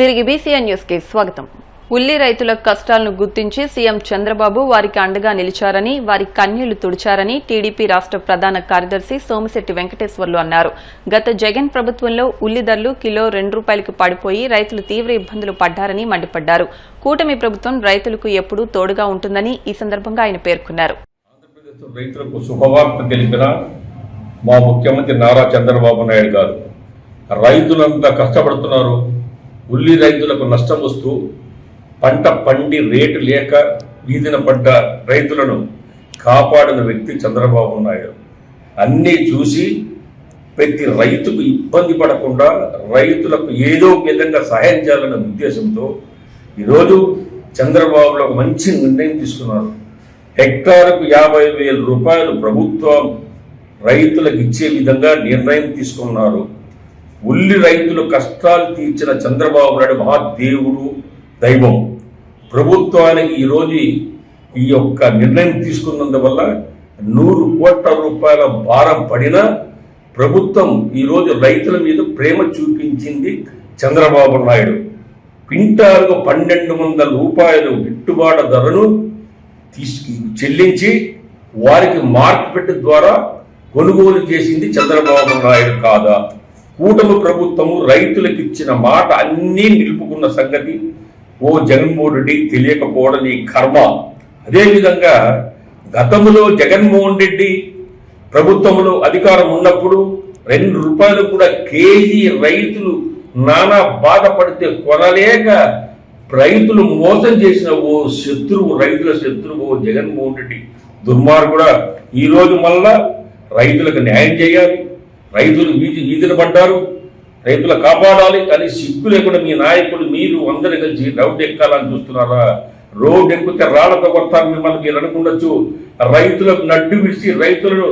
తిరిగి BCN news కి స్వాగతం. ఉల్లి రైతుల కష్టాలను గుర్తించి సీఎం చంద్రబాబు వారికి అండగా నిలిచారని, వారి కన్నీళ్లు తుడిచారని టీడీపీ రాష్ట్ర ప్రధాన కార్యదర్శి సోమిశెట్టి వెంకటేశ్వర్లు అన్నారు. గత జగన్ ప్రభుత్వంలో ఉల్లి ధరలు కిలో ₹2కి పడిపోయి రైతులు తీవ్ర ఇబ్బందులు పడ్డారని మండిపడ్డారు. కూటమి ప్రభుత్వం రైతులకు ఎప్పుడూ తోడుగా ఉంటుందని ఈ సందర్భంగా ఆయన పేర్కొన్నారు. రైతులకు శుభవార్త తెలిపిన మా ముఖ్యమంత్రి నారా చంద్రబాబు నాయుడు గారు రైతులంతా కష్టపడుతున్నారు. ఉల్లి రైతులకు నష్టం వస్తూ పంట పండి రేటు లేక వీధిన పడ్డ రైతులను కాపాడిన వ్యక్తి చంద్రబాబు నాయుడు. అన్నీ చూసి ప్రతి రైతుకు ఇబ్బంది పడకుండా రైతులకు ఏదో విధంగా సహాయం చేయాలనే ఉద్దేశంతో ఈరోజు చంద్రబాబులో ఒక మంచి నిర్ణయం తీసుకున్నారు. హెక్టారుకు ₹50,000 ప్రభుత్వం రైతులకు ఇచ్చే విధంగా నిర్ణయం తీసుకున్నారు. ఉల్లి రైతులు కష్టాలు తీర్చిన చంద్రబాబు నాయుడు మహాదేవుడు, దైవం. ప్రభుత్వానికి ఈరోజు ఈ యొక్క నిర్ణయం తీసుకున్నందువల్ల ₹100 కోట్ల భారం పడినా ప్రభుత్వం ఈరోజు రైతుల మీద ప్రేమ చూపించింది చంద్రబాబు నాయుడు. క్వింటాల్కు ₹1,200 గిట్టుబాటు ధరను చెల్లించి వారికి మార్కెట్ ద్వారా కొనుగోలు చేసింది చంద్రబాబు నాయుడు కాదా? కూటమి ప్రభుత్వము రైతులకు ఇచ్చిన మాట అన్నీ నిలుపుకున్న సంగతి ఓ జగన్మోహన్ రెడ్డి తెలియకపోవడం నీ కర్మ. అదేవిధంగా గతంలో జగన్మోహన్ రెడ్డి ప్రభుత్వంలో అధికారం ఉన్నప్పుడు ₹2 కూడా కేజీ రైతులు నానా బాధపడితే కొనలేక రైతులు మోసం చేసిన ఓ శత్రువు, రైతుల శత్రువు ఓ జగన్మోహన్ రెడ్డి దుర్మార్గుడా. ఈరోజు మళ్ళా రైతులకు న్యాయం చేయాలి, రైతులు వీధిన పడ్డారు, రైతులు కాపాడాలి కానీ సిగ్గు లేకుండా మీ నాయకులు మీరు అందరూ కలిసి రోడ్డు ఎక్కాలని చూస్తున్నారా? రోడ్డు ఎక్కితే రాళ్లతో కొడతారు మిమ్మల్ని మీరు అనుకుండొచ్చు. రైతులకు నడ్డు విడిచి రైతులను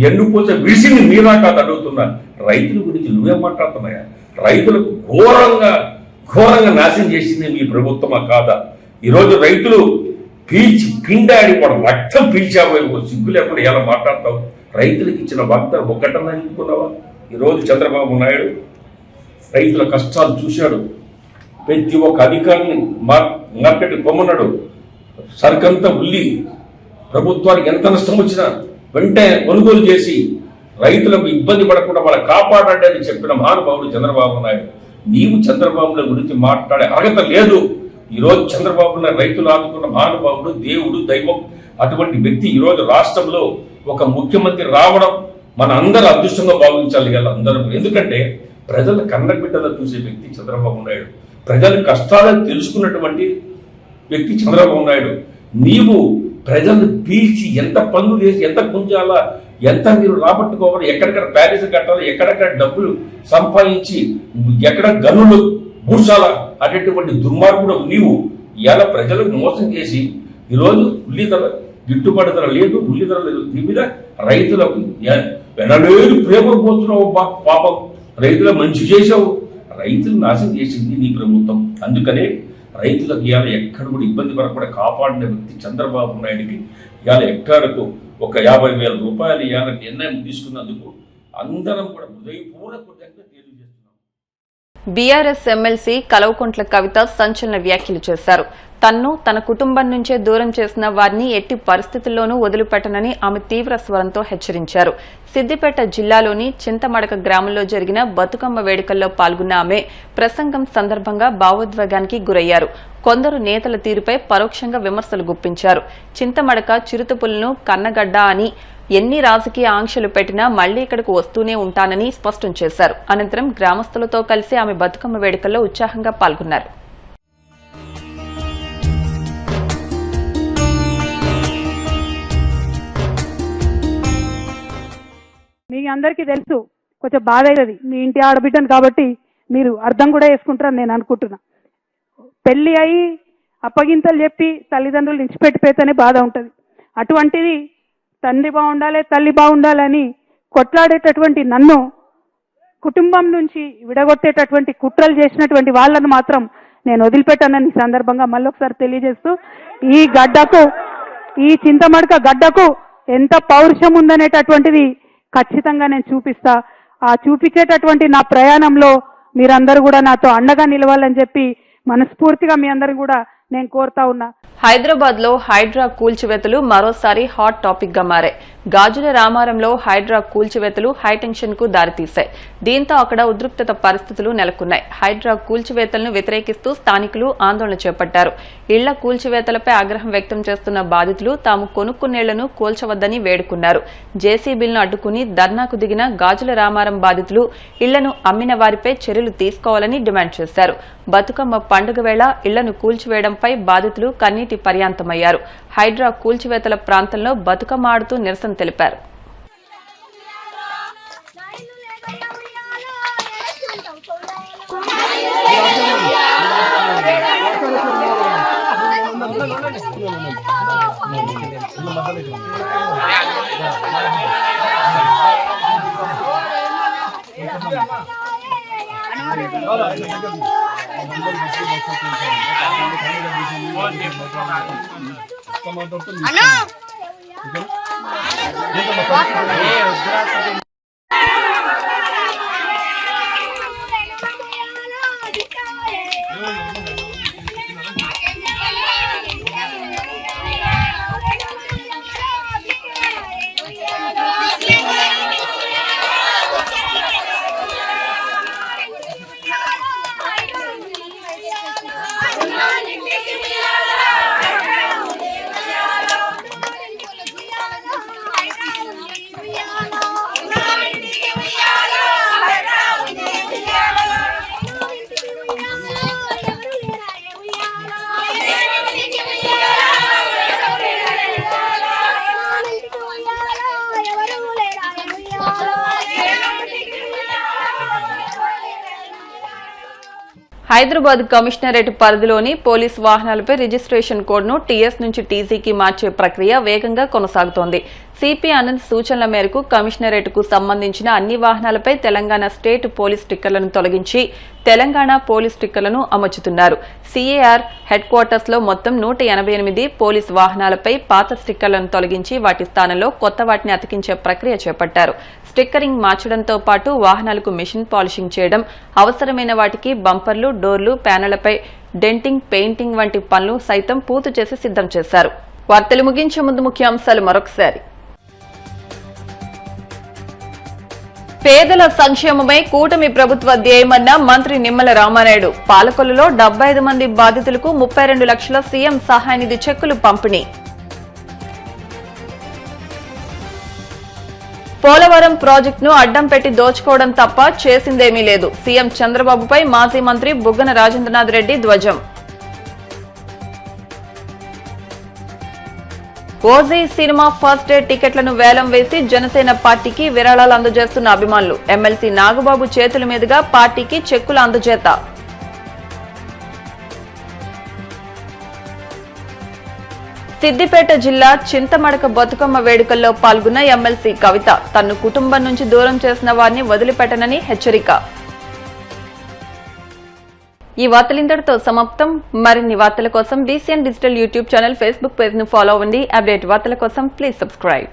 ఎన్నుపోస విడిచింది మీరా కాదు అడుగుతున్నా. రైతుల గురించి నువ్వేం మాట్లాడుతున్నాయా? రైతులకు ఘోరంగా నాశనం చేసింది మీ ప్రభుత్వమా కాదా? ఈరోజు రైతులు పీల్చి పిండాడి కూడా రక్తం పీల్చావు, సిగ్గు లేకుండా ఎలా మాట్లాడతావు? రైతులకు ఇచ్చిన వాగ్దానం ఒక్కటన్నా ఎందుకున్నావా? ఈరోజు చంద్రబాబు నాయుడు రైతుల కష్టాలు చూశాడు. ప్రతి ఒక్క అధికారిని మార్కెట్ కొమ్మన్నాడు. సరుకంతా ఉల్లి ప్రభుత్వానికి ఎంత నష్టం వచ్చినా వెంటనే కొనుగోలు చేసి రైతులకు ఇబ్బంది పడకుండా వాళ్ళ కాపాడండి అని చెప్పిన మహానుభావుడు చంద్రబాబు నాయుడు. నీవు చంద్రబాబు గురించి మాట్లాడే అర్హత లేదు. ఈరోజు చంద్రబాబు నాయుడు రైతులు ఆదుకున్న మహానుభావుడు, దేవుడు, దైవం. అటువంటి వ్యక్తి ఈరోజు రాష్ట్రంలో ఒక ముఖ్యమంత్రి రావడం మన అందరూ అదృష్టంగా భావించాలి కదా అందరం. ఎందుకంటే ప్రజల కన్నబిడ్డలో చూసే వ్యక్తి చంద్రబాబు నాయుడు, ప్రజల కష్టాలను తెలుసుకున్నటువంటి వ్యక్తి చంద్రబాబు నాయుడు. నీవు ప్రజలను పీల్చి ఎంత పనులు చేసి ఎంత గుంజాలా, ఎంత మీరు రాబట్టుకోవాలి, ఎక్కడెక్కడ ప్యాలెస్ కట్టాలి, ఎక్కడెక్కడ డబ్బులు సంపాదించి ఎక్కడ గనులు భూషాల అనేటువంటి దుర్మార్గుడు నీవు ఇలా ప్రజలకు మోసం చేసి ఈరోజు ఉల్లి ధర గిట్టుబాటు ధర లేదు, ఉల్లి ధర లేదు. దీని మీద రైతులకు వెనలేరు ప్రేమలు పోతున్నావు. పాపం రైతుల మంచి చేసావు, రైతులు నాశనం చేసింది నీ ప్రభుత్వం. అందుకనే రైతులకు ఇవాళ ఎక్కడ కూడా ఇబ్బంది పడకుండా కాపాడిన వ్యక్తి చంద్రబాబు నాయుడికి ఇవాళ హెక్టారుకు ఒక ₹50,000 ఇవాళ నిర్ణయం తీసుకున్నందుకు అందరం కూడా హృదయపూర్వకంగా తెలియజేస్తున్నాం. బీఆర్ఎస్ ఎమ్మెల్సీ కల్వకుంట్ల కవిత సంచలన వ్యాఖ్యలు చేశారు. తన్ను తన కుటుంబం నుంచే దూరం చేసిన వారిని ఎట్టి పరిస్థితుల్లోనూ వదిలిపెట్టనని ఆమె తీవ్ర స్వరంతో హెచ్చరించారు. సిద్దిపేట జిల్లాలోని చింతమడక గ్రామంలో జరిగిన బతుకమ్మ వేడుకల్లో పాల్గొన్న ఆమె ప్రసంగం సందర్భంగా భావోద్వేగానికి గురయ్యారు. కొందరు నేతల తీరుపై పరోక్షంగా విమర్శలు గుప్పించారు. చింతమడక చిరుతపులను కన్నగడ్డ అని ఎన్ని రాజకీయ ఆంక్షలు పెట్టినా మళ్లీ ఇక్కడకు వస్తూనే ఉంటానని స్పష్టం చేశారు. అనంతరం గ్రామస్తులతో కలిసి ఆమె బతుకమ్మ వేడుకల్లో ఉత్సాహంగా పాల్గొన్నారు. మీ అందరికీ తెలుసు, కొంచెం బాధ అవుతుంది. మీ ఇంటి ఆడబిడ్డను కాబట్టి మీరు అర్థం కూడా చేసుకుంటారని నేను అనుకుంటున్నా. పెళ్లి అయి అప్పగింతలు చెప్పి తల్లిదండ్రులు నిలిచిపెట్టిపోతేనే బాధ ఉంటుంది. అటువంటిది తండ్రి బాగుండాలి, తల్లి బాగుండాలని కొట్లాడేటటువంటి నన్ను కుటుంబం నుంచి విడగొట్టేటటువంటి కుట్రలు చేసినటువంటి వాళ్ళను మాత్రం నేను వదిలిపెట్టానని సందర్భంగా మళ్ళొకసారి తెలియజేస్తూ, ఈ గడ్డకు, ఈ చింతమడక గడ్డకు ఎంత పౌరుషం ఉందనేటటువంటిది ఖచ్చితంగా నేను చూపిస్తా. ఆ చూపించేటటువంటి నా ప్రయాణంలో మీరందరూ కూడా నాతో అండగా నిలవాలని చెప్పి మనస్ఫూర్తిగా మీ అందరిని కూడా నేను కోరుతా ఉన్నా. హైదరాబాద్ లో హైడ్రా కూల్చివేతలు మరోసారి హాట్ టాపిక్ గా మారాయి. గాజుల రామారంలో హైడ్రా కూల్చివేతలు హైటెన్షన్ కు దారితీశాయి. దీంతో అక్కడ ఉద్రిక్తత పరిస్థితులు నెలకొన్నాయి. హైడ్రా కూల్చివేతలను వ్యతిరేకిస్తూ స్థానికులు ఆందోళన చేపట్టారు. ఇళ్ల కూల్చివేతలపై ఆగ్రహం వ్యక్తం చేస్తున్న బాధితులు తాము కొనుక్కునేళ్లను కూల్చవద్దని వేడుకున్నారు. జేసీబీలను అడ్డుకుని ధర్నాకు దిగిన గాజుల రామారం బాధితులు ఇళ్లను అమ్మిన వారిపై చర్యలు తీసుకోవాలని డిమాండ్ చేశారు. బతుకమ్మ పండుగ వేళ ఇళ్లను కూల్చివేయడంపై బాధితులు కన్నీటి పర్యాంతమయ్యారు. హైడ్రా కూల్చివేతల ప్రాంతంలో బతుకమ్మ ఆడుతూ నిరసన తెలిపారు. హైదరాబాద్ కమిషనరేట్ పరిధిలోని పోలీసు వాహనాలపై రిజిస్ట్రేషన్ కోడ్ను టీఎస్ నుంచి టీసీకి మార్చే ప్రక్రియ వేగంగా కొనసాగుతోంది. సిపి అనంత్ సూచనల మేరకు కమిషనరేట్కు సంబంధించిన అన్ని వాహనాలపై తెలంగాణ స్టేట్ పోలీస్ స్టిక్కర్లను తొలగించి తెలంగాణ పోలీస్ స్టిక్కర్లను అమర్చుతున్నారు. సిఏఆర్ హెడ్ క్వార్టర్స్ లో మొత్తం 188 పోలీస్ వాహనాలపై పాత స్టిక్కర్లను తొలగించి వాటి స్థానంలో కొత్త వాటిని అతికించే ప్రక్రియ చేపట్టారు. స్టిక్కరింగ్ మార్చడంతో పాటు వాహనాలకు మిషన్ పాలిషింగ్ చేయడం, అవసరమైన వాటికి బంపర్లు, డోర్లు, ప్యానెళ్లపై డెంటింగ్, పెయింటింగ్ వంటి పనులు సైతం పూర్తి చేసి సిద్దం చేశారు. వార్తలు ముగించే ముందు ముఖ్యాంశాలు మరొకసారి. పేదల సంక్షేమమే కూటమి ప్రభుత్వ ధ్యేయమన్న మంత్రి నిమ్మల రామానాయుడు. పాలకొల్లులో 75 మంది బాధితులకు 32 లక్షల సీఎం సహాయ నిధి చెక్కులు పంపిణీ. పోలవరం ప్రాజెక్టును అడ్డం పెట్టి దోచుకోవడం తప్ప చేసిందేమీ లేదు. సీఎం చంద్రబాబుపై మాజీ మంత్రి బుగ్గన రాజేంద్రనాథ్ రెడ్డి ధ్వజం. ఓజీ సినిమా ఫస్ట్ డే టికెట్లను వేలం వేసి జనసేన పార్టీకి విరాళాలు అందజేస్తున్న అభిమానులు. ఎమ్మెల్సీ నాగబాబు చేతుల మీదుగా పార్టీకి చెక్కుల అందజేత. సిద్దిపేట జిల్లా చింతమడక బతుకమ్మ వేడుకల్లో పాల్గొన్న ఎమ్మెల్సీ కవిత తన్ను కుటుంబం నుంచి దూరం చేసిన వారిని వదిలిపెట్టనని హెచ్చరిక. ఈ వార్తలు ఇంతటితో సమాప్తం. మరిన్ని వార్తల కోసం BCN digital YouTube channel, Facebook page ను ఫాలో అవ్వండి. అప్డేట్ వార్తల కోసం ప్లీజ్ సబ్స్క్రైబ్.